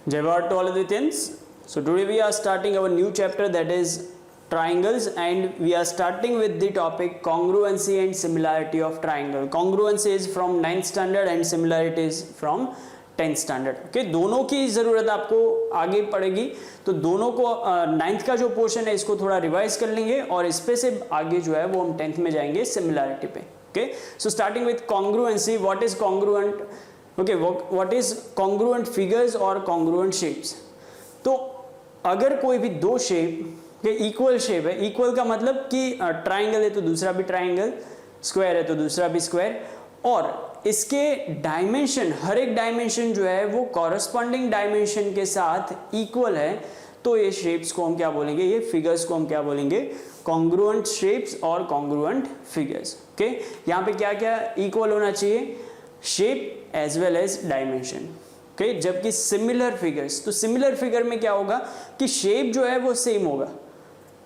Jai Bharat to all of the Indians. So today we are starting our new chapter, that is triangles, and we are starting with the topic congruency and similarity of triangle. Congruency is from 9th standard and similarity is from 10th standard. Okay, दोनों की ज़रूरत आपको आगे पड़ेगी, तो दोनों को 9th का जो पोर्शन है इसको थोड़ा रिवाइज कर लेंगे और इस पे से आगे जो है वो हम 10th में जाएंगे सिमिलैरिटी पे. Okay, so starting with congruency, what is congruent? Okay, what is congruent figures or congruent shapes? तो अगर कोई भी दो शेप के इक्वल शेप है, इक्वल का मतलब कि ट्राइंगल है तो दूसरा भी ट्राइंगल, स्क्वायर है तो दूसरा भी स्क्वायर, और इसके डायमेंशन, हर एक डायमेंशन जो है वो कॉरस्पॉन्डिंग डायमेंशन के साथ इक्वल है, तो ये शेप्स को हम क्या बोलेंगे, ये फिगर्स को हम क्या बोलेंगे, कॉन्ग्रुएंट शेप्स और कॉन्ग्रुएंट फिगर्स. ओके, यहाँ पे क्या क्या इक्वल होना चाहिए, shape as well as dimension. Okay, जबकि सिमिलर फिगर्स, तो सिमिलर फिगर में क्या होगा कि शेप जो है वो सेम होगा,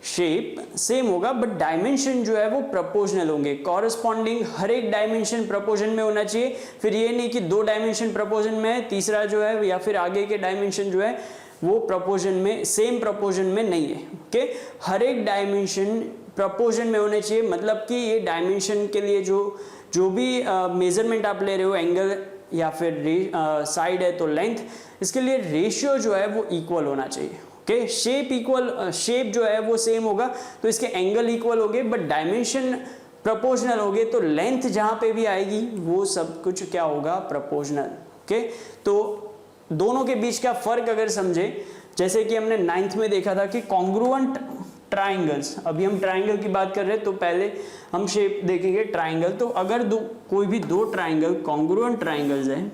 शेप सेम होगा, बट डायमेंशन जो है वो प्रोपोर्शनल होंगे, कॉरस्पॉन्डिंग हर एक डायमेंशन प्रोपोर्शन में होना चाहिए. फिर ये नहीं कि दो डायमेंशन प्रोपोर्शन में है, तीसरा जो है या फिर आगे के डायमेंशन जो है वो प्रोपोर्शन में, सेम प्रोपोर्शन में नहीं है. ओके, हर एक डायमेंशन प्रोपोर्शन में होने चाहिए, मतलब कि ये डायमेंशन के लिए जो भी मेजरमेंट आप ले रहे हो, एंगल या फिर साइड है तो लेंथ, इसके लिए रेशियो जो है वो इक्वल होना चाहिए. ओके, शेप इक्वल, शेप जो है वो सेम होगा तो इसके एंगल इक्वल होंगे, बट डायमेंशन प्रोपोर्शनल होंगे, तो लेंथ जहां पे भी आएगी वो सब कुछ क्या होगा, प्रोपोर्शनल. ओके, तो दोनों के बीच का फर्क अगर समझे, जैसे कि हमने 9th में देखा था कि कॉन्ग्रुएंट ट्राइंगल्स, अभी हम ट्राइंगल की बात कर रहे हैं तो पहले हम शेप देखेंगे ट्राइंगल. तो अगर कोई भी दो ट्राइंगल कॉन्ग्रुएंट ट्राइंगल्स हैं,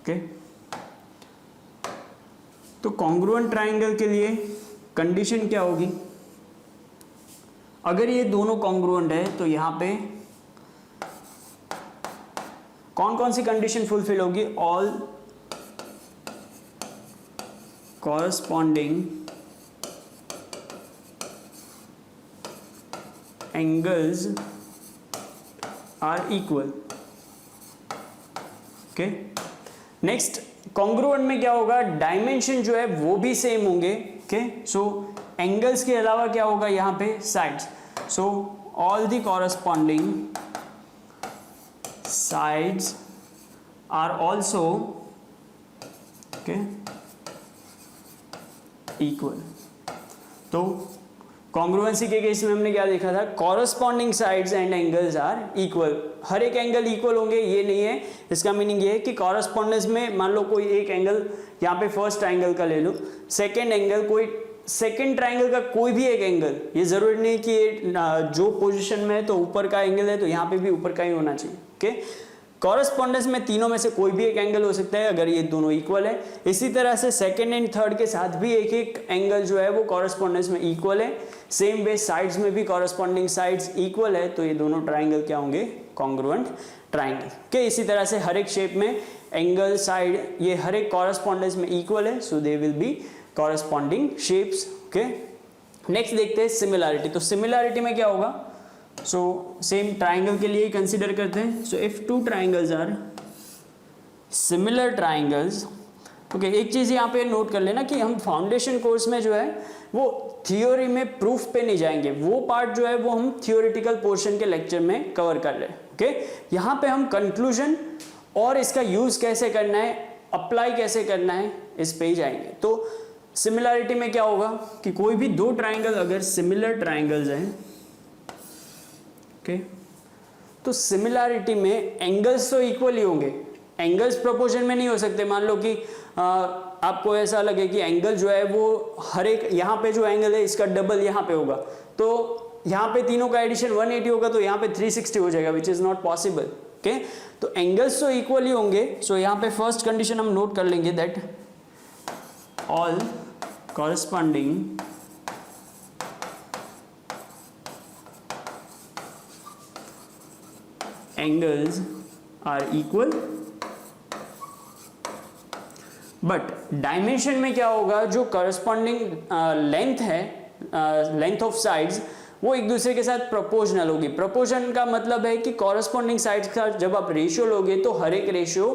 ओके, तो कॉन्ग्रुएंट ट्राइंगल के लिए कंडीशन क्या होगी, अगर ये दोनों कॉन्ग्रुएंट है तो यहां पे कौन कौन सी कंडीशन फुलफिल होगी, all corresponding angles are equal. Okay, next congruent में क्या होगा, डायमेंशन जो है वो भी सेम होंगे. ओके, सो एंगल्स के अलावा क्या होगा यहां पे, sides. So all the corresponding sides are also okay equal. तो कॉन्ग्रुएंसी के केस में हमने क्या देखा था, corresponding sides and angles are equal, हर एक एंगल इक्वल होंगे ये नहीं है. इसका मीनिंग ये है कि कॉरस्पॉन्डेंस में मान लो कोई एक एंगल, यहाँ पे फर्स्ट ट्राइंगल का ले लो, सेकेंड एंगल, कोई सेकेंड ट्राइंगल का कोई भी एक एंगल, ये जरूरी नहीं कि जो पोजीशन में है तो ऊपर का एंगल है तो यहाँ पे भी ऊपर का ही होना चाहिए. ओके, कॉरस्पॉन्डेंस में तीनों में से कोई भी एक एंगल हो सकता है अगर ये दोनों इक्वल है. इसी तरह से सेकेंड एंड थर्ड के साथ भी एक एक एंगल जो है वो कॉरस्पॉन्डेंस में इक्वल है. सेम वे साइड्स में भी कॉरस्पॉन्डिंग साइड्स इक्वल है, तो ये दोनों ट्राइंगल क्या होंगे, कॉन्ग्रुएंट ट्राइंगल. ओके, इसी तरह से हर एक शेप में एंगल, साइड, ये हर एक कॉरस्पॉन्डेंस में इक्वल है, so they will be corresponding shapes. Okay, next देखते हैं सिमिलैरिटी. तो सिमिलैरिटी में क्या होगा, सो सेम ट्राइंगल के लिए कंसीडर करते हैं. So if two triangles are similar triangles, okay, एक चीज यहाँ पे नोट कर लेना कि हम फाउंडेशन कोर्स में जो है वो थियोरी में प्रूफ पे नहीं जाएंगे, वो पार्ट जो है वो हम थियोरिटिकल पोर्शन के लेक्चर में कवर कर रहे हैं. ओके, यहाँ पे हम कंक्लूजन और इसका यूज कैसे करना है, अप्लाई कैसे करना है, इस पे ही जाएंगे. तो सिमिलैरिटी में क्या होगा कि कोई भी दो ट्राइंगल अगर सिमिलर ट्राइंगल्स हैं, ओके, तो सिमिलैरिटी में एंगल्स तो इक्वल ही होंगे, एंगल्स प्रोपोर्शन में नहीं हो सकते. मान लो कि आपको ऐसा लगे कि एंगल जो है वो हर एक, यहाँ पे जो एंगल है इसका डबल यहाँ पे होगा, तो यहाँ पे तीनों का एडिशन 180 होगा तो यहाँ पे 360 हो जाएगा, which is not possible. Okay, तो एंगल्स तो इक्वल ही होंगे. सो यहाँ पे फर्स्ट कंडीशन हम नोट कर लेंगे, that all corresponding angles are equal, but dimension में क्या होगा, जो करस्पॉन्डिंग लेंथ है, लेंथ ऑफ साइड्स, वो एक दूसरे के साथ प्रोपोर्शनल होगी. प्रोपोर्शन का मतलब है कि कॉरस्पॉन्डिंग साइड्स का जब आप रेशियो लोगे तो हर एक रेशियो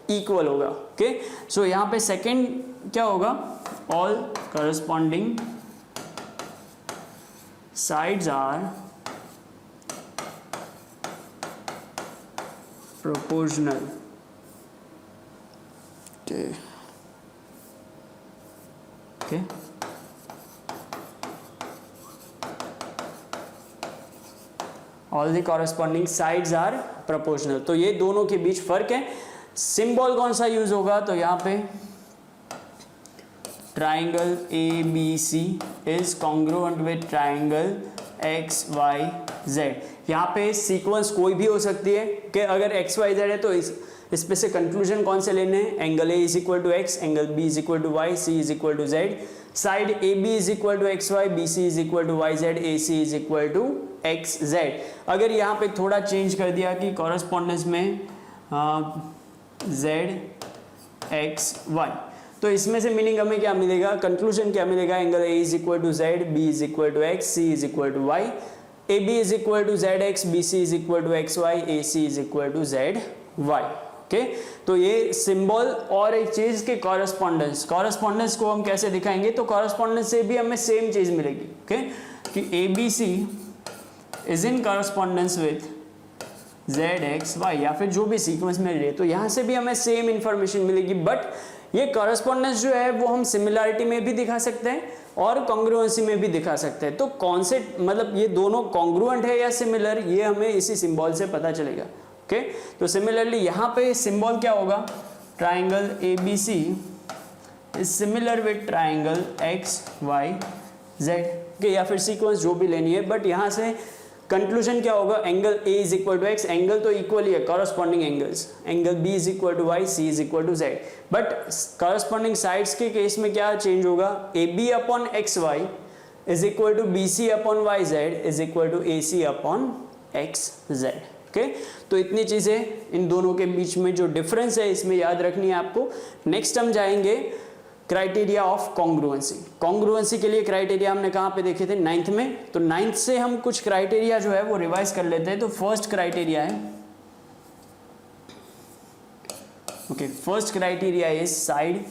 इक्वल होगा। ओके, सो यहाँ पे सेकेंड क्या होगा, all corresponding sides are proportional. Okay, all the corresponding sides are proportional. तो ये दोनों के बीच फर्क है। सिंबल कौन सा यूज होगा, तो यहाँ पे triangle ABC is congruent with triangle XYZ। यहाँ पे सीक्वेंस कोई भी हो सकती है कि अगर XYZ है तो इस पे से कंक्लूजन कौन से लेने हैं, angle A is equal to X, angle B is equal to Y, C is equal to Z, side AB is equal to XY, BC is equal to YZ, AC is equal to XZ। अगर यहाँ पे थोड़ा change कर दिया कि correspondence में Z X Y, तो इसमें से मीनिंग हमें क्या मिलेगा, कंक्लूजन क्या मिलेगा, angle A is equal to Z, B is equal to X, C is equal to Y, AB is equal to ZX, BC is equal to XY, AC is equal to ZY। Okay, तो ये symbol और एक चीज के correspondence को हम कैसे दिखाएंगे, तो कॉरेस्पॉन्डेंस से भी हमें सेम चीज मिलेगी। ओके, कि ABC is in correspondence with ZXY या फिर जो भी सीक्वेंस मिल रही है, तो यहाँ से भी हमें सेम इंफॉर्मेशन मिलेगी। बट ये कॉरेस्पॉन्डेंस जो है वो हम सिमिलैरिटी में भी दिखा सकते हैं और कॉन्ग्रुएंसी में भी दिखा सकते हैं। तो कौन से मतलब ये दोनों कॉन्ग्रुएंट है या सिमिलर, ये हमें इसी सिंबल से पता चलेगा। ओके, तो सिमिलरली यहाँ पे सिंबल क्या होगा, triangle ABC is similar with triangle XYZ के, या फिर सीक्वेंस जो भी लेनी है। बट यहाँ से कंक्लूजन क्या होगा, angle A is equal to X, angle तो इक्वल ही है corresponding angles, angle B is equal to Y, C is equal to Z। But corresponding sides के केस में क्या चेंज होगा, AB upon XY is equal to BC upon YZ is equal to AC upon XZ। Okay, तो इतनी चीजें इन दोनों के बीच में जो डिफरेंस है इसमें याद रखनी है आपको। नेक्स्ट हम जाएंगे क्राइटेरिया ऑफ कॉन्ग्रुएंसी। कॉन्ग्रुएंसी के लिए क्राइटेरिया हमने कहाँ पे देखे थे, 9th में। तो 9th से हम कुछ क्राइटेरिया जो है वो रिवाइज कर लेते हैं। तो फर्स्ट क्राइटेरिया है, okay, first criteria is side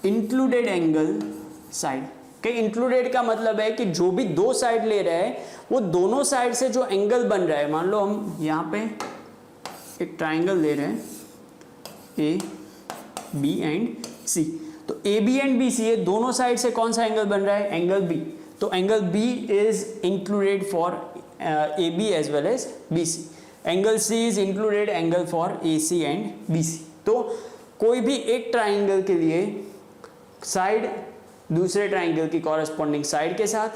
included angle side. के इंक्लूडेड का मतलब है कि जो भी दो साइड ले रहे हैं वो दोनों साइड से जो एंगल बन रहा है, मान लो हम यहाँ पे एक ट्राइंगल ले रहे हैं A, B एंड C, तो AB एंड BC ये दोनों साइड से कौन सा एंगल बन रहा है, एंगल B। तो angle B is included for AB as well as BC, angle C is included angle for AC and BC। तो कोई भी एक ट्राइंगल के लिए साइड दूसरे ट्राइंगल की कॉरेस्पॉन्डिंग साइड के साथ,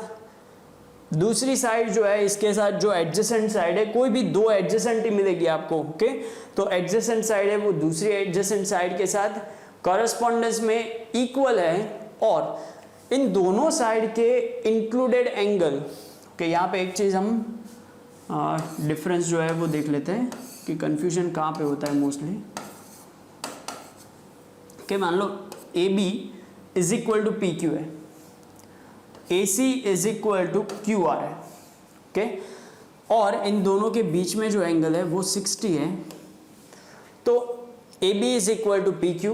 दूसरी साइड जो है इसके साथ जो एडजेसेंट साइड है, कोई भी दो एडजेसेंट ही मिलेगी आपको। ओके, तो एडजेसेंट साइड है वो दूसरी एडजेसेंट साइड के साथ कॉरेस्पॉन्डेंस में इक्वल है, और इन दोनों साइड के इंक्लूडेड एंगल के, यहाँ पे एक चीज हम डिफरेंस जो है वो देख लेते हैं कि कंफ्यूजन कहाँ पे होता है मोस्टली। कि मान लो AB is equal to PQ है, AC is equal to QR है। ओके, और इन दोनों के बीच में जो एंगल है वो 60 है। तो AB is equal to PQ,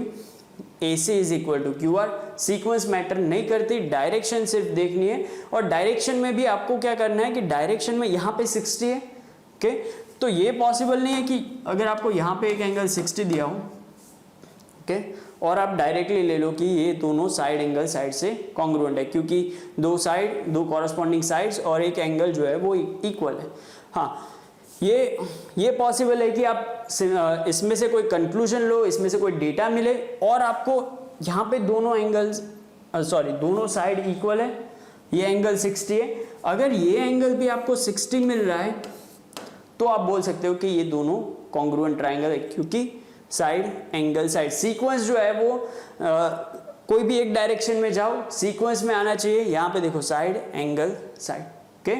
AC is equal to QR। Sequence matter नहीं करती, डायरेक्शन सिर्फ देखनी है। और डायरेक्शन में भी आपको क्या करना है कि डायरेक्शन में यहाँ पे 60 है। ओके, तो ये पॉसिबल नहीं है कि अगर आपको यहाँ पे एक एंगल 60 दिया हो, ओके, और आप डायरेक्टली ले लो कि ये दोनों साइड एंगल साइड से कॉन्ग्रुएंट है, क्योंकि दो कॉरेस्पॉन्डिंग साइड्स और एक एंगल जो है वो इक्वल है। हाँ, ये पॉसिबल है कि आप इसमें से कोई कंक्लूजन लो, इसमें से कोई डेटा मिले और आपको यहाँ पे दोनों एंगल्स दोनों साइड इक्वल है, ये एंगल 60 है। अगर ये एंगल भी आपको 60 मिल रहा है तो आप बोल सकते हो कि ये दोनों कॉन्ग्रुएंट ट्राइंगल है, क्योंकि साइड एंगल साइड सीक्वेंस जो है वो कोई भी एक डायरेक्शन में जाओ, सीक्वेंस में आना चाहिए। यहाँ पे देखो side angle side. Okay,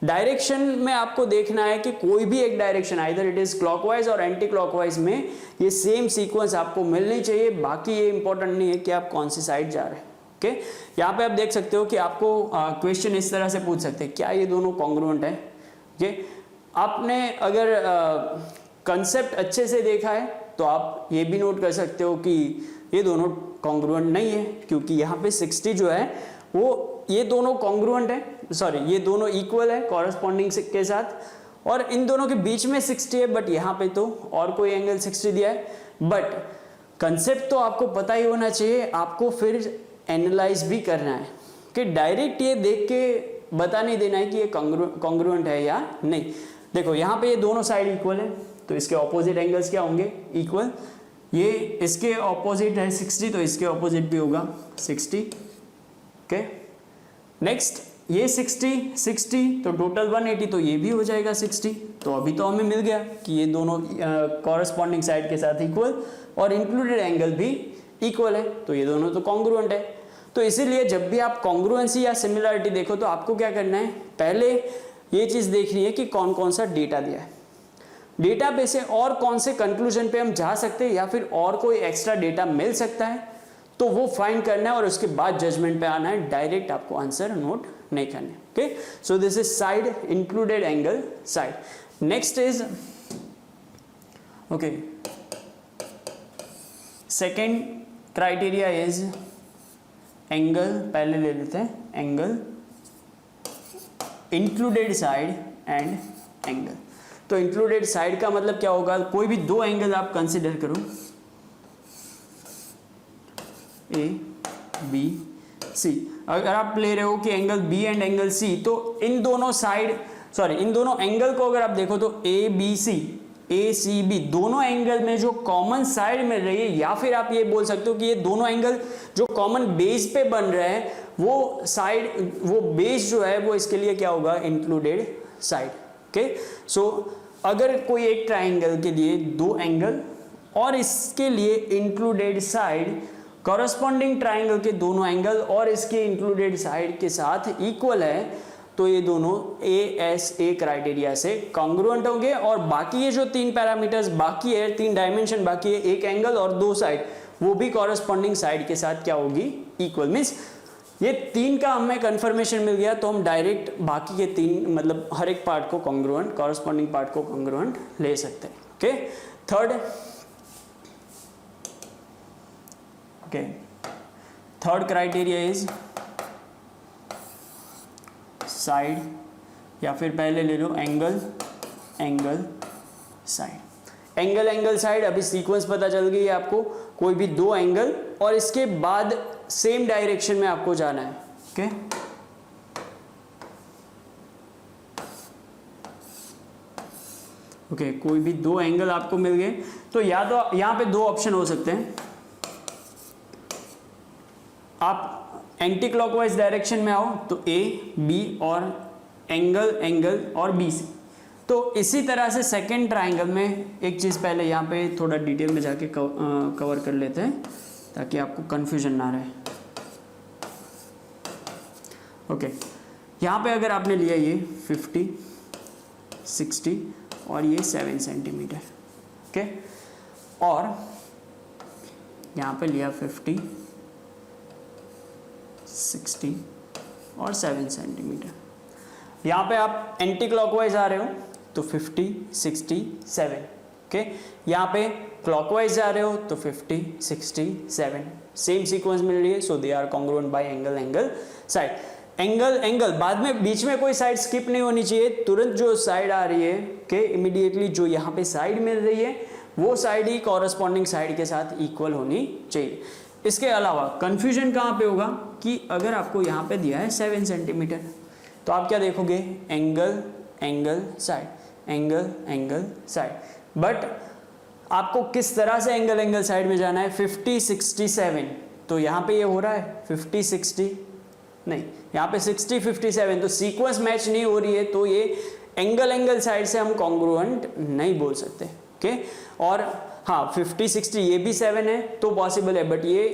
direction में आपको देखना है कि कोई भी एक direction, either it is clockwise और एंटी क्लॉकवाइज में ये सेम सीक्वेंस आपको मिलनी चाहिए। बाकी ये इंपॉर्टेंट नहीं है कि आप कौन सी साइड जा रहे हैं। ओके, यहाँ पे आप देख सकते हो कि आपको क्वेश्चन इस तरह से पूछ सकते हैं, क्या ये दोनों कॉन्ग्रुएंट है। ओके, आपने अगर कंसेप्ट अच्छे से देखा है तो आप ये भी नोट कर सकते हो कि ये दोनों कॉन्ग्रुएंट नहीं है, क्योंकि यहाँ पे 60 जो है वो ये दोनों कॉन्ग्रुएंट है, सॉरी ये दोनों इक्वल है कॉरस्पॉन्डिंग के साथ, और इन दोनों के बीच में 60 है, बट यहाँ पे तो और कोई एंगल 60 दिया है। बट कंसेप्ट तो आपको पता ही होना चाहिए, आपको फिर एनालाइज भी करना है कि डायरेक्ट ये देख के बता नहीं देना है कि ये कॉन्ग्रुएंट है या नहीं। देखो यहाँ पे ये दोनों साइड इक्वल है, तो इसके ऑपोजिट एंगल्स क्या होंगे, इक्वल। ये इसके ऑपोजिट है 60, तो इसके ऑपोजिट भी होगा 60। ओके, नेक्स्ट ये 60 तो टोटल 180, तो ये भी हो जाएगा 60। तो अभी तो हमें मिल गया कि ये दोनों कॉरस्पॉन्डिंग साइड के साथ इक्वल और इंक्लूडेड एंगल भी इक्वल है, तो ये दोनों तो कॉन्ग्रुएंट है। तो इसीलिए जब भी आप कॉन्ग्रुएंसी या सिमिलरिटी देखो तो आपको क्या करना है, पहले ये चीज देखनी है कि कौन कौन सा डेटा दिया है, डेटा पे से और कौन से कंक्लूजन पे हम जा सकते हैं या फिर और कोई एक्स्ट्रा डेटा मिल सकता है, तो वो फाइंड करना है और उसके बाद जजमेंट पे आना है, डायरेक्ट आपको आंसर नोट नहीं करने। Okay, so this is side, included angle, side. Next is okay, second criteria is angle, पहले ले लेते हैं angle, included side and angle. तो इंक्लूडेड साइड का मतलब क्या होगा, कोई भी दो एंगल आप कंसिडर करो, ए बी सी। अगर आप ले रहे हो कि angle B and angle C, तो इन दोनों साइड, सॉरी इन दोनों एंगल को अगर आप देखो तो A B C, A C B दोनों एंगल में जो कॉमन साइड मिल रही है, या फिर आप ये बोल सकते हो कि ये दोनों एंगल जो कॉमन बेस पे बन रहे हैं, वो साइड, वो बेस जो है वो इसके लिए क्या होगा, इंक्लूडेड साइड। ओके, सो अगर कोई एक ट्राइंगल के लिए दो एंगल और इसके लिए इंक्लूडेड साइड कॉरस्पॉन्डिंग ट्राइंगल के दोनों एंगल और इसके इंक्लूडेड साइड के साथ इक्वल है, तो ये दोनों ASA क्राइटेरिया से कॉन्ग्रुएंट होंगे। और बाकी ये जो तीन पैरामीटर्स बाकी है, तीन डायमेंशन बाकी है, एक एंगल और दो साइड, वो भी कॉरस्पॉन्डिंग साइड के साथ क्या होगी, इक्वल। मीन्स ये तीन का हमें कंफर्मेशन मिल गया, तो हम डायरेक्ट बाकी के तीन, मतलब हर एक पार्ट को कॉन्ग्रुएंट, कॉरस्पॉन्डिंग पार्ट को कॉन्ग्रुएंट ले सकते हैं। Okay, third criteria is side, या फिर पहले ले लो angle, angle side. Angle angle side, अभी सीक्वेंस पता चल गई है आपको, कोई भी दो एंगल और इसके बाद सेम डायरेक्शन में आपको जाना है। ओके, ओके, कोई भी दो एंगल आपको मिल गए, तो या तो यहां पे दो ऑप्शन हो सकते हैं, आप एंटी क्लॉकवाइज डायरेक्शन में आओ तो ए बी और एंगल एंगल और बी सी। तो इसी तरह से सेकेंड ट्राइंगल में एक चीज़ पहले यहाँ पे थोड़ा डिटेल में जाके कवर कर लेते हैं ताकि आपको कन्फ्यूजन ना रहे। ओके, यहाँ पे अगर आपने लिया ये 50, 60 और ये 7 सेंटीमीटर, ओके, और यहाँ पे लिया 50, 60 और 7 सेंटीमीटर। यहाँ पे आप एंटी क्लॉकवाइज आ रहे हो तो 50, 60, 7, ओके। यहाँ पे क्लॉकवाइज जा रहे हो तो 50, 60, 7, सेम सीक्वेंस मिल रही है, so they are congruent by angle angle side. Angle angle बाद में बीच में कोई साइड स्किप नहीं होनी चाहिए, तुरंत जो साइड आ रही है कि इमीडिएटली जो यहाँ पे साइड मिल रही है वो साइड ही कॉरस्पॉन्डिंग साइड के साथ इक्वल होनी चाहिए। इसके अलावा कंफ्यूजन कहाँ पे होगा कि अगर आपको यहाँ पे दिया है 7 सेंटीमीटर, तो आप क्या देखोगे, angle angle side, angle angle side, but आपको किस तरह से एंगल एंगल साइड में जाना है, 50, 60, 7, तो यहाँ पे ये हो रहा है 50, 60 नहीं, यहाँ पे 60, 57, तो सीक्वेंस मैच नहीं हो रही है, तो ये एंगल एंगल साइड से हम कॉन्ग्रुएंट नहीं बोल सकते। ओके, और हाँ 50, 60 ये भी 7 है तो पॉसिबल है, बट ये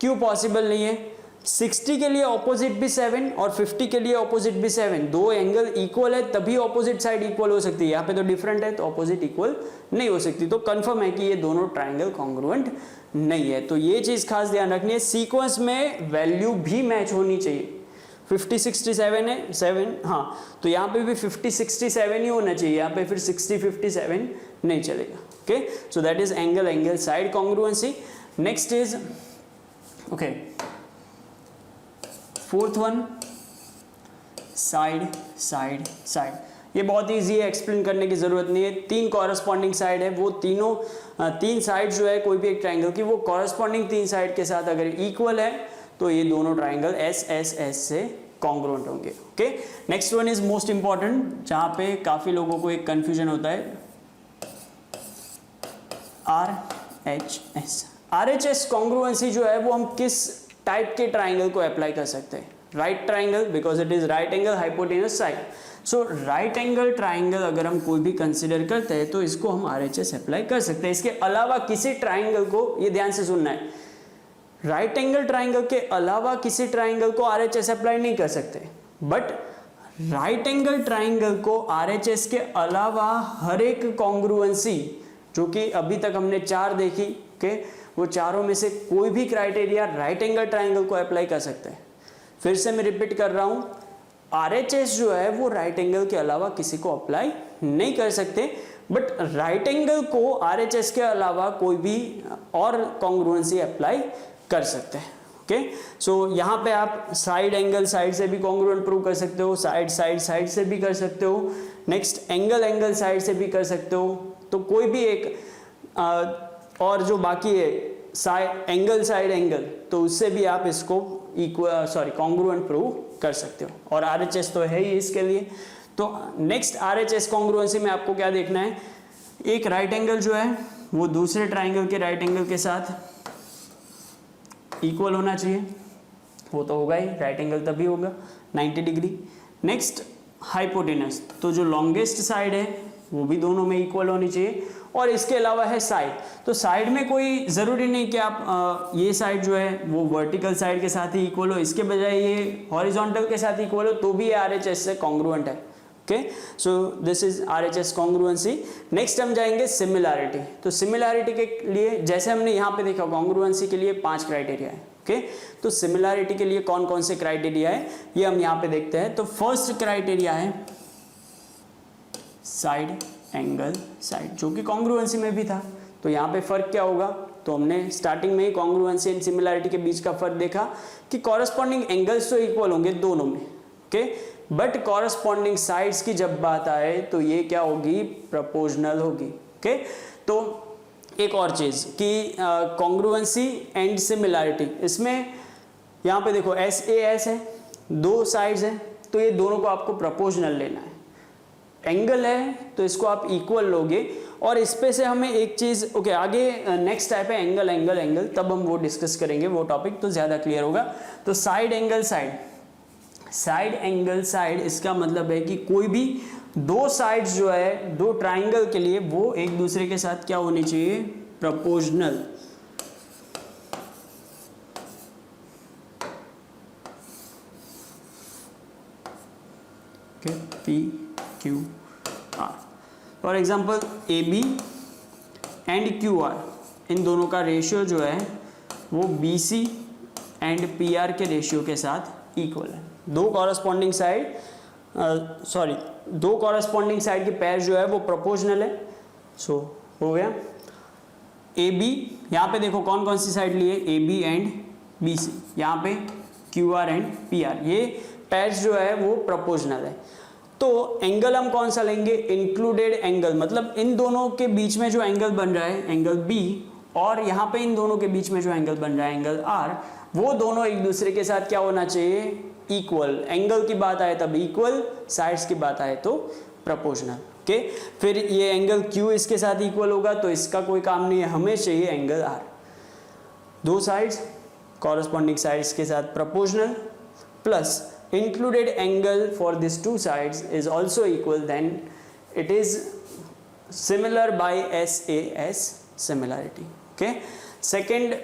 क्यों पॉसिबल नहीं है, 60 के लिए ऑपोजिट भी 7 और 50 के लिए ऑपोजिट भी 7, दो एंगल इक्वल है तभी ऑपोजिट साइड इक्वल हो सकती है, यहाँ पे तो डिफरेंट है तो ऑपोजिट इक्वल नहीं हो सकती, तो कंफर्म है कि ये दोनों ट्राइंगल कॉन्ग्रुएंट नहीं है। तो ये चीज खास ध्यान रखनी है, सीक्वेंस में वैल्यू भी मैच होनी चाहिए। 50, 67 है 7, हाँ, तो यहाँ पे भी 50, 67 ही होना चाहिए, यहाँ पे फिर 60, 57 नहीं चलेगा। Okay, so that is angle angle side congruency. Next is okay, fourth one side side side. ये बहुत ईजी है, एक्सप्लेन करने की जरूरत नहीं है. तीन कॉरस्पॉन्डिंग साइड है, वो तीनों तीन साइड जो है कोई भी एक ट्राइंगल की वो कॉरस्पॉन्डिंग तीन साइड के साथ अगर इक्वल है तो ये दोनों ट्राइंगल एस एस एस से कॉन्ग्रुएंट होंगे. Okay, next one is most important, जहां पे काफी लोगों को एक कंफ्यूजन होता है, RHS. RHS कॉन्ग्रुएंसी जो है वो हम किस टाइप के ट्राइंगल को अप्लाई कर सकते हैं? Right triangle, because it is right angle hypotenuse side. So right angle triangle अगर हम कोई भी कंसिडर करते हैं तो इसको हम RHS अप्लाई कर सकते हैं. इसके अलावा किसी ट्राइंगल को, ये ध्यान से सुनना है, राइट एंगल ट्राइंगल के अलावा किसी ट्राइंगल को RHS अप्लाई नहीं कर सकते. बट राइट एंगल ट्राइंगल को RHS के अलावा हर एक कॉन्ग्रुएंसी जो कि अभी तक हमने चार देखी, ओके, वो चारों में से कोई भी क्राइटेरिया राइट एंगल ट्राइंगल को अप्लाई कर सकते हैं. फिर से मैं रिपीट कर रहा हूं, RHS जो है वो राइट एंगल के अलावा किसी को अप्लाई नहीं कर सकते, बट राइट एंगल को RHS के अलावा कोई भी और कॉन्ग्रुएंसी अप्लाई कर सकते हैं. ओके, सो यहाँ पे आप साइड एंगल साइड से भी कॉन्ग्रुएंट प्रूव कर सकते हो, साइड साइड साइड से भी कर सकते हो, नेक्स्ट एंगल एंगल साइड से भी कर सकते हो. तो कोई भी एक और जो बाकी है साइड एंगल, तो उससे भी आप इसको कॉन्ग्रुएंट प्रूव कर सकते हो. और RHS तो है ही इसके लिए. तो नेक्स्ट RHS कॉन्ग्रुएंसी में आपको क्या देखना है, एक राइट एंगल जो है वो दूसरे ट्राइंगल के राइट एंगल के साथ इक्वल होना चाहिए. वो तो होगा ही, राइट एंगल तभी होगा 90 डिग्री. नेक्स्ट हाइपोटेनस, तो जो लॉन्गेस्ट साइड है वो भी दोनों में इक्वल होनी चाहिए. और इसके अलावा है साइड, तो साइड में कोई ज़रूरी नहीं कि आप ये साइड जो है वो वर्टिकल साइड के साथ ही इक्वल हो, इसके बजाय ये हॉरिजॉन्टल के साथ इक्वल हो तो भी ये RHS से कॉन्ग्रुएंट है. Okay, so this is RHS congruency. Next हम जाएंगे सिमिलैरिटी. तो सिमिलैरिटी के लिए जैसे हमने यहाँ पे देखा कॉन्ग्रुएंसी के लिए 5 क्राइटेरिया है. ओके, तो सिमिलैरिटी के लिए कौन कौन से क्राइटेरिया है ये हम यहाँ पे देखते हैं. तो फर्स्ट क्राइटेरिया है साइड एंगल साइड, जो कि कॉन्ग्रुएंसी में भी था. तो यहाँ पे फर्क क्या होगा, तो हमने स्टार्टिंग में ही कॉन्ग्रुएंसी एंड सिमिलैरिटी के बीच का फर्क देखा कि कॉरस्पॉन्डिंग एंगल्स तो इक्वल होंगे दोनों में. ओके, बट कॉरस्पॉन्डिंग साइड्स की जब बात आए तो ये क्या होगी, प्रोपोर्शनल होगी. ओके, तो एक और चीज कि कॉन्ग्रुएंसी एंड सिमिलैरिटी, इसमें यहाँ पे देखो SAS है, दो साइड्स है, तो ये दोनों को आपको प्रोपोर्शनल लेना है. एंगल है तो इसको आप इक्वल लोगे. और इस पे से हमें एक चीज, ओके, आगे नेक्स्ट टाइप है एंगल एंगल एंगल, तब हम वो डिस्कस करेंगे, वो टॉपिक तो ज्यादा क्लियर होगा. तो side angle side, side angle side, इसका मतलब है कि कोई भी दो साइड्स जो है दो ट्राइंगल के लिए वो एक दूसरे के साथ क्या होनी चाहिए, proportional. Okay, PQR. For example AB and QR, इन दोनों का रेशियो जो है वो BC एंड PR के रेशियो के साथ इक्वल है. दो कॉरस्पॉन्डिंग साइड की पेयर जो है वो प्रोपोर्शनल है. सो हो गया. AB, यहाँ पे देखो कौन कौन सी साइड लिए, AB एंड BC, यहाँ पे QR एंड PR, ये पेयर्स जो है वो प्रोपोर्शनल है. तो एंगल हम कौन सा लेंगे, इंक्लूडेड एंगल, मतलब इन दोनों के बीच में जो एंगल बन रहा है एंगल B, और यहाँ पे इन दोनों के बीच में जो एंगल बन रहा है एंगल R, वो दोनों एक दूसरे के साथ क्या होना चाहिए, इक्वल. एंगल की बात आए तब इक्वल, साइड्स की बात आए तो प्रोपोर्शनल. ओके, फिर ये एंगल Q इसके साथ इक्वल होगा तो इसका कोई काम नहीं है, हमें चाहिए एंगल R. दो साइड्स कॉरस्पॉन्डिंग साइड्स के साथ proportional, plus included angle for these two sides is also equal, then it is similar by SAS similarity. Okay, second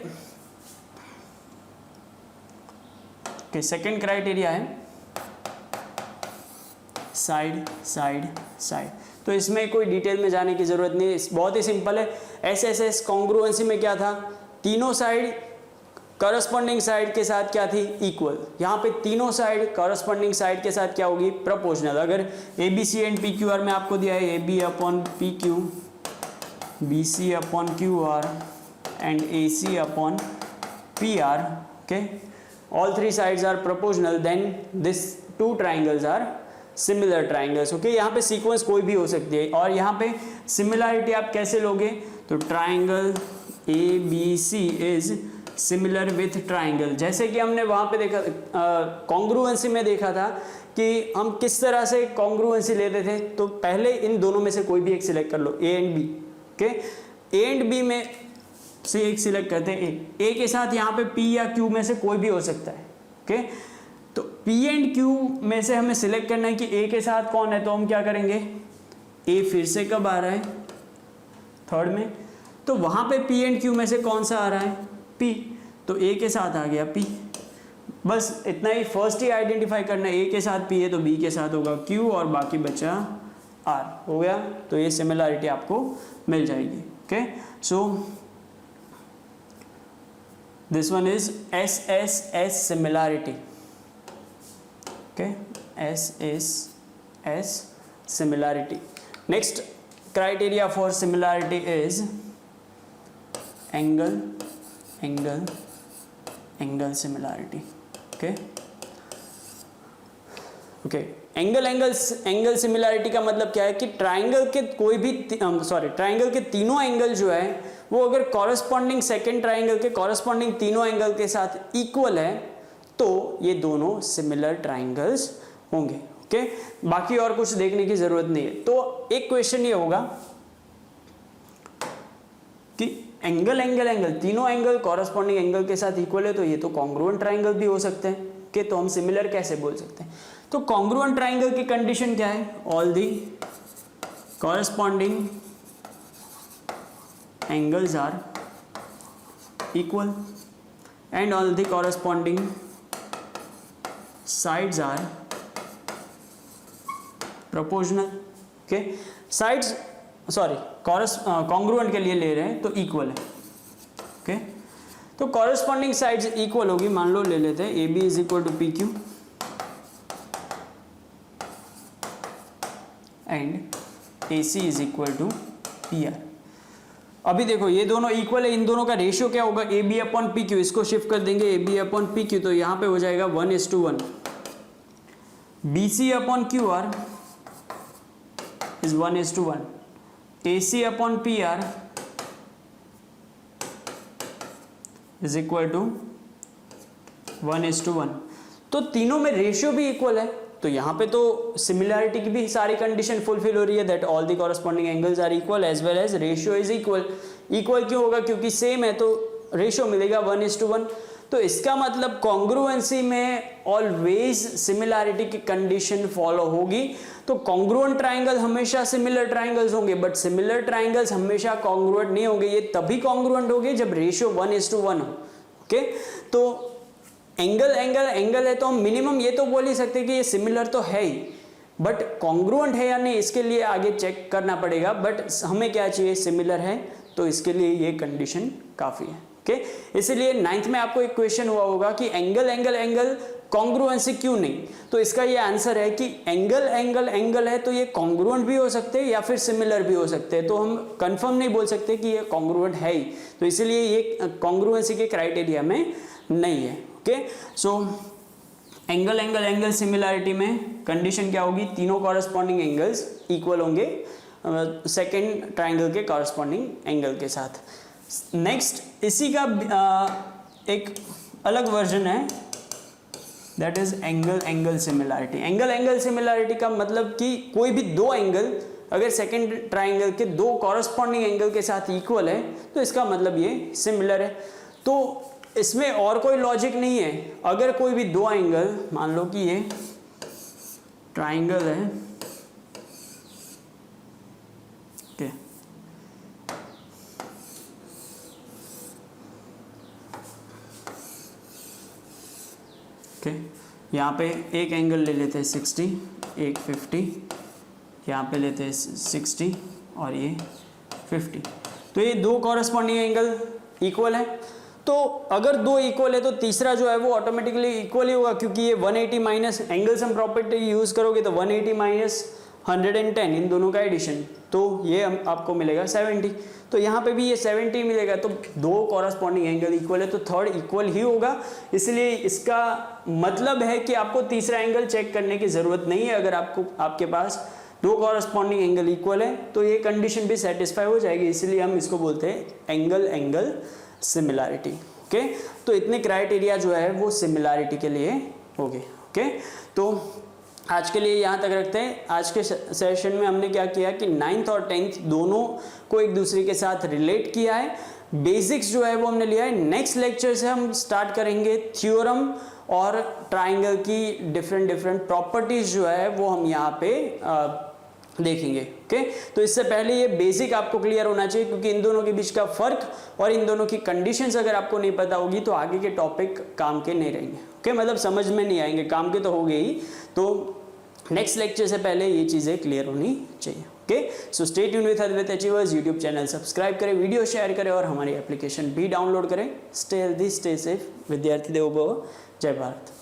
criteria है साइड साइड साइड. तो इसमें कोई डिटेल में जाने की जरूरत नहीं है, बहुत ही सिंपल है. SSS कॉन्ग्रुएंसी में क्या था, तीनों साइड कॉरस्पॉन्डिंग साइड के साथ क्या थी, इक्वल. यहाँ पे तीनों साइड कॉरस्पॉन्डिंग साइड के साथ क्या होगी, प्रोपोर्शनल. अगर ABC एंड PQR में आपको दिया है AB upon PQ BC upon QR and AC upon PR, okay, all three sides are proportional, then this two triangles are similar triangles, okay। यहाँ पे सीक्वेंस कोई भी हो सकती है, और यहाँ पे सिमिलरिटी आप कैसे लोगे, तो triangle ABC is similar with triangle, जैसे कि हमने वहाँ पे देखा कॉन्ग्रुएंसी में देखा था कि हम किस तरह से कॉन्ग्रुएंसी लेते थे। तो पहले इन दोनों में से कोई भी एक सिलेक्ट कर लो, A and B, okay. A and B में से एक सिलेक्ट करते हैं, A के साथ यहाँ पे P या Q में से कोई भी हो सकता है, ओके। तो P एंड Q में से हमें सिलेक्ट करना है कि A के साथ कौन है, तो हम क्या करेंगे, A फिर से कब आ रहा है, थर्ड में, तो वहाँ पे P एंड Q में से कौन सा आ रहा है, P, तो A के साथ आ गया P। बस इतना ही फर्स्ट ही आइडेंटिफाई करना है, A के साथ P है तो B के साथ होगा Q और बाकी बचा R, हो गया। तो ये सिमिलरिटी आपको मिल जाएगी, okay. So this one is SSS similarity, okay, SSS similarity. Next criteria for similarity is angle similarity, okay. Angle similarity का मतलब क्या है कि ट्राइंगल के कोई भी ट्राइंगल के तीनों एंगल जो है वो अगर कॉरस्पॉन्डिंग सेकंड ट्राइंगल के कॉरस्पॉन्डिंग तीनों एंगल के साथ इक्वल है तो ये दोनों सिमिलर ट्राइंगल्स होंगे, ओके। बाकी और कुछ देखने की जरूरत नहीं है। तो एक क्वेश्चन ये होगा कि एंगल तीनों एंगल कॉरस्पॉन्डिंग एंगल के साथ इक्वल है तो ये तो कॉन्ग्रुएंट ट्राइंगल भी हो सकते हैं, कि तो हम सिमिलर कैसे बोल सकते हैं। तो कॉन्ग्रुएंट ट्राइंगल की कंडीशन क्या है, all the corresponding angles are equal and all the corresponding sides are proportional, okay. Sides congruent के लिए ले रहे हैं तो इक्वल है, ओके। तो कॉरस्पॉन्डिंग साइड्स इक्वल होगी, मान लो ले लेते हैं AB is equal to PQ and AC is equal to PR। अभी देखो ये दोनों इक्वल है, इन दोनों का रेशियो क्या होगा, AB अपॉन PQ, इसको शिफ्ट कर देंगे AB अपॉन PQ, तो यहां पे हो जाएगा 1:1। BC upon QR is 1:1, AC upon PR is equal to 1:1। तो तीनों में रेशियो भी इक्वल है, तो यहाँ पे तो सिमिलरिटी की भी सारी कंडीशन फुलफिल हो रही है, that all the corresponding angles are equal as well as ratio is equal. Equal क्यों होगा, क्योंकि सेम है तो रेशियो मिलेगा 1:1। तो इसका मतलब कॉन्ग्रुएंसी में ऑलवेज सिमिलरिटी की कंडीशन फॉलो होगी। तो कॉन्ग्रुएंट ट्राइंगल हमेशा सिमिलर ट्राइंगल्स होंगे, बट सिमिलर ट्राइंगल्स हमेशा कॉन्ग्रुएंट नहीं होंगे, ये तभी कॉन्ग्रुएंट होंगे जब रेशियो 1:1 हो, ओके। तो एंगल है तो हम मिनिमम ये तो बोल ही सकते हैं कि ये सिमिलर तो है ही, बट कॉन्ग्रुएंट है या नहीं इसके लिए आगे चेक करना पड़ेगा। बट हमें क्या चाहिए, सिमिलर है, तो इसके लिए ये कंडीशन काफी है, ओके। इसीलिए 9th में आपको एक क्वेश्चन हुआ होगा कि एंगल कॉन्ग्रुएंसी क्यों नहीं, तो इसका ये आंसर है कि एंगल है तो ये कॉन्ग्रुएंट भी हो सकते हैं या फिर सिमिलर भी हो सकते हैं, तो हम कंफर्म नहीं बोल सकते कि ये कॉन्ग्रुएंट है ही, तो इसीलिए ये कॉन्ग्रुएंसी के क्राइटेरिया में नहीं है, ओके। सो एंगल सिमिलरिटी में कंडीशन क्या होगी, तीनों कॉरस्पॉन्डिंग एंगल्स इक्वल होंगे सेकेंड ट्राइंगल के कॉरस्पॉन्डिंग एंगल के साथ। नेक्स्ट इसी का एक अलग वर्जन है, that is angle similarity. Angle similarity का मतलब कि कोई भी दो एंगल अगर सेकेंड ट्राइंगल के दो कॉरस्पॉन्डिंग एंगल के साथ इक्वल है तो इसका मतलब ये सिमिलर है। तो इसमें और कोई लॉजिक नहीं है, अगर कोई भी दो एंगल, मान लो कि ये ट्राइंगल है, ओके, ओके, यहाँ पे एक एंगल ले लेते हैं 60, एक 50, यहाँ पे लेते हैं 60 और ये 50, तो ये दो कॉरस्पॉन्डिंग एंगल इक्वल है। तो अगर दो इक्वल है तो तीसरा जो है वो ऑटोमेटिकली इक्वल ही होगा, क्योंकि ये 180 minus angle sum property use करोगे तो 180 माइनस 110, इन दोनों का एडिशन, तो ये आपको मिलेगा 70। तो यहाँ पे भी ये 70 मिलेगा, तो दो कॉरस्पॉन्डिंग एंगल इक्वल है तो थर्ड इक्वल ही होगा, इसलिए इसका मतलब है कि आपको तीसरा एंगल चेक करने की जरूरत नहीं है। अगर आपके पास दो कॉरस्पॉन्डिंग एंगल इक्वल है तो ये कंडीशन भी सेटिस्फाई हो जाएगी, इसलिए हम इसको बोलते हैं एंगल एंगल सिमिलैरिटी। ओके, तो इतने क्राइटेरिया जो है वो सिमिलैरिटी के लिए हो गए। ओके, तो आज के लिए यहाँ तक रखते हैं। आज के सेशन में हमने क्या किया कि 9th और 10th दोनों को एक दूसरे के साथ रिलेट किया है। बेसिक्स जो है वो हमने लिया है। नेक्स्ट लेक्चर से हम स्टार्ट करेंगे थ्योरम और ट्राइंगल की डिफरेंट प्रॉपर्टीज जो है वो हम यहाँ पे देखेंगे। ओके, तो इससे पहले ये बेसिक आपको क्लियर होना चाहिए, क्योंकि इन दोनों के बीच का फर्क और इन दोनों की कंडीशंस अगर आपको नहीं पता होगी तो आगे के टॉपिक काम के नहीं रहेंगे। ओके, मतलब समझ में नहीं आएंगे, काम के तो हो गए ही, तो नेक्स्ट लेक्चर से पहले ये चीज़ें क्लियर होनी चाहिए। Okay, so stay tune with Advait achievers YouTube channel subscribe करें, वीडियो शेयर करें और हमारी एप्लीकेशन भी डाउनलोड करें। Stay healthy, stay safe. विद्यार्थी देवो भव। जय भारत।